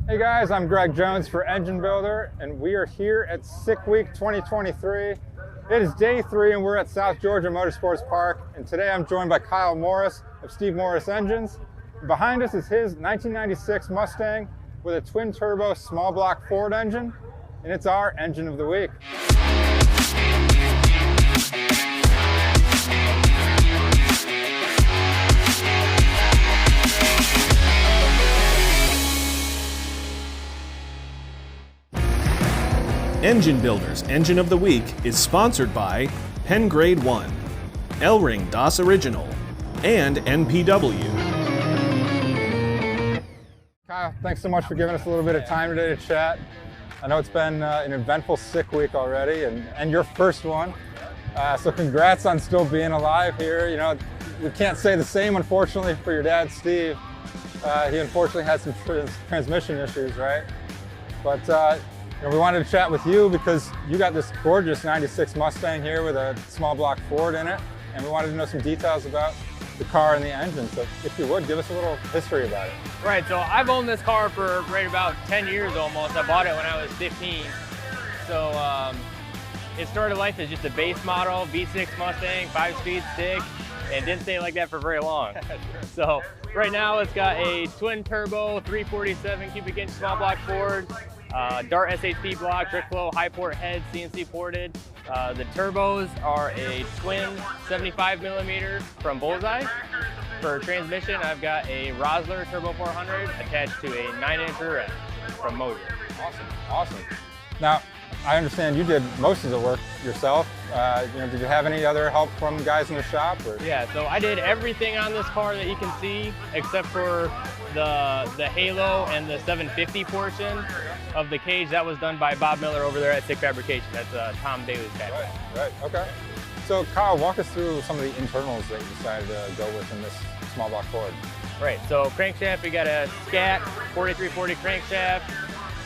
Hey guys, I'm Greg Jones for Engine Builder, and we are here at Sick Week 2023. It is day 3, and we're at South Georgia Motorsports Park. And today I'm joined by Kyle Morris of Steve Morris Engines. And behind us is his 1996 Mustang with a twin-turbo small block Ford engine, and it's our Engine of the Week. Engine Builder's Engine of the Week is sponsored by Pen Grade 1, L-Ring DOS Original, and NPW. Kyle, thanks so much for giving us a little bit of time today to chat. I know it's been an eventful Sick Week already, and your first one. So congrats on still being alive here. You know, we can't say the same, unfortunately, for your dad, Steve. He unfortunately had some transmission issues, right? But we wanted to chat with you because you got this gorgeous 96 Mustang here with a small block Ford in it, and we wanted to know some details about the car and the engine. So if you would, give us a little history about it. Right, so I've owned this car for right about 10 years almost. I bought it when I was 15. So it started life as just a base model, V6 Mustang, 5-speed stick, and didn't stay like that for very long. So right now it's got a twin turbo, 347 cubic inch small block Ford, Dart SHP block, brick flow, high port head, CNC ported. The turbos are a twin 75 millimeter from Bullseye. For transmission, I've got a Rosler Turbo 400 attached to a 9-inch rear end from Moser. Awesome. Now, I understand you did most of the work yourself. Did you have any other help from guys in the shop? Or? Yeah, so I did everything on this car that you can see except for the halo and the 750 portion of the cage. That was done by Bob Miller over there at Sick Fabrication. That's Tom Daly's factory. Right, okay. So Kyle, walk us through some of the internals that you decided to go with in this small block Ford. Right, so crankshaft, we got a Scat 4340 crankshaft.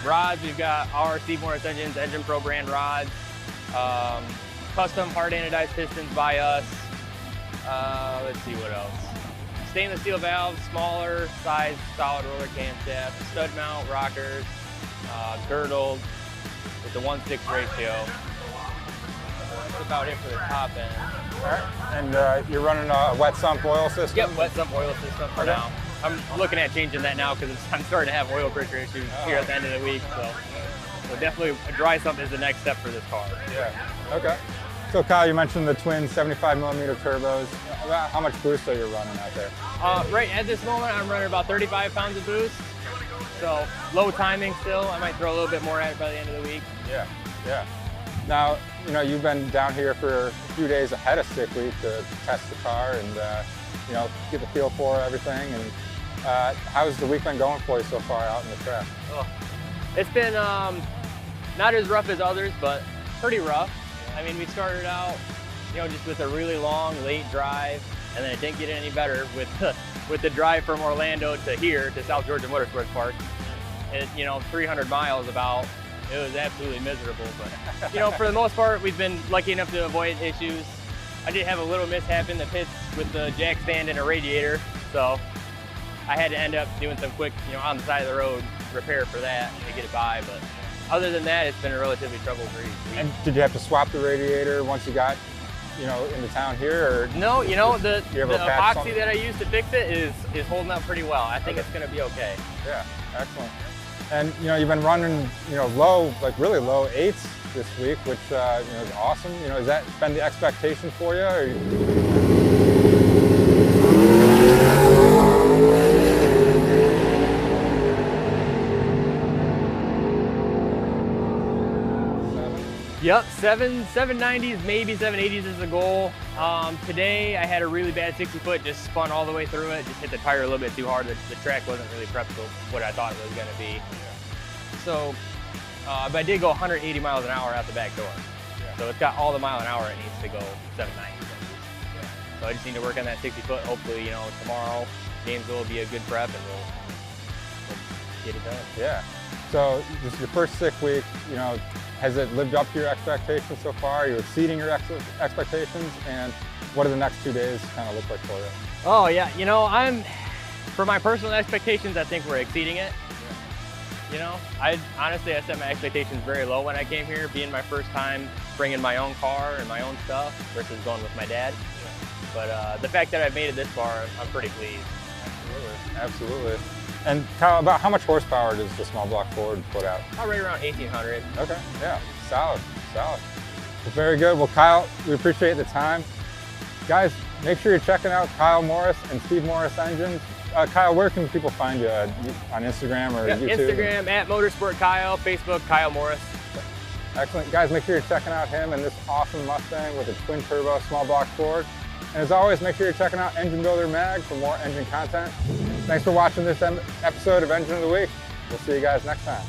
Rods, we've got our Steve Morris Engines, Engine Pro brand rods. Custom hard anodized pistons by us. Let's see what else. Stainless steel valves, smaller size solid roller camshaft, stud mount rockers, girdled with the 1:6 ratio. That's about it for the top end. All right, and you're running a wet sump oil system? Yep, wet sump oil system for now. I'm looking at changing that now because I'm starting to have oil pressure issues here at the end of the week. So definitely a dry sump is the next step for this car. Yeah, okay. So Kyle, you mentioned the twin 75 millimeter turbos. How much boost are you running out there? Right at this moment, I'm running about 35 pounds of boost. So low timing still. I might throw a little bit more at it by the end of the week. Yeah. Now, you've been down here for a few days ahead of Sick Week to test the car and, get the feel for everything. And how's the week been going for you so far out in the track? Oh, it's been not as rough as others, but pretty rough. I mean, we started out, just with a really long, late drive, and then it didn't get any better with the drive from Orlando to here, to South Georgia Motorsports Park. It, 300 miles about. It was absolutely miserable, but, for the most part, we've been lucky enough to avoid issues. I did have a little mishap in the pits with the jack stand and a radiator, so I had to end up doing some quick, on the side of the road repair for that to get it by, but other than that, it's been a relatively trouble-free week. And did you have to swap the radiator once you got, into town here? Or no, the epoxy that I used to fix it is holding up pretty well. I think it's going to be okay. Yeah, excellent. And you've been running, low, like really low 8s this week, which is awesome. Has that been the expectation for you? Or Yep, 790s, maybe 780s is the goal. Today I had a really bad 60-foot, just spun all the way through it, just hit the tire a little bit too hard. The track wasn't really prepped for what I thought it was going to be. So, but I did go 180 miles an hour out the back door. Yeah. So it's got all the mile an hour it needs to go 790. Yeah. So I just need to work on that 60-foot. Hopefully, tomorrow Gainesville will be a good prep and we'll get it done. Yeah. So this is your first Sick Week, has it lived up to your expectations so far? Are you exceeding your expectations? And what do the next 2 days kind of look like for you? Oh yeah, for my personal expectations, I think we're exceeding it. You know, honestly, I set my expectations very low when I came here, being my first time bringing my own car and my own stuff versus going with my dad. But the fact that I've made it this far, I'm pretty pleased. Absolutely. And Kyle, about how much horsepower does the small block Ford put out? Right around 1,800. Okay, yeah, solid. Well, very good. Well, Kyle, we appreciate the time. Guys, make sure you're checking out Kyle Morris and Steve Morris Engines. Kyle, where can people find you? On Instagram or YouTube? Instagram at Motorsport Kyle, Facebook Kyle Morris. Excellent. Guys, make sure you're checking out him and this awesome Mustang with a twin turbo small block Ford. And as always, make sure you're checking out Engine Builder Mag for more engine content. Thanks for watching this episode of Engine of the Week. We'll see you guys next time.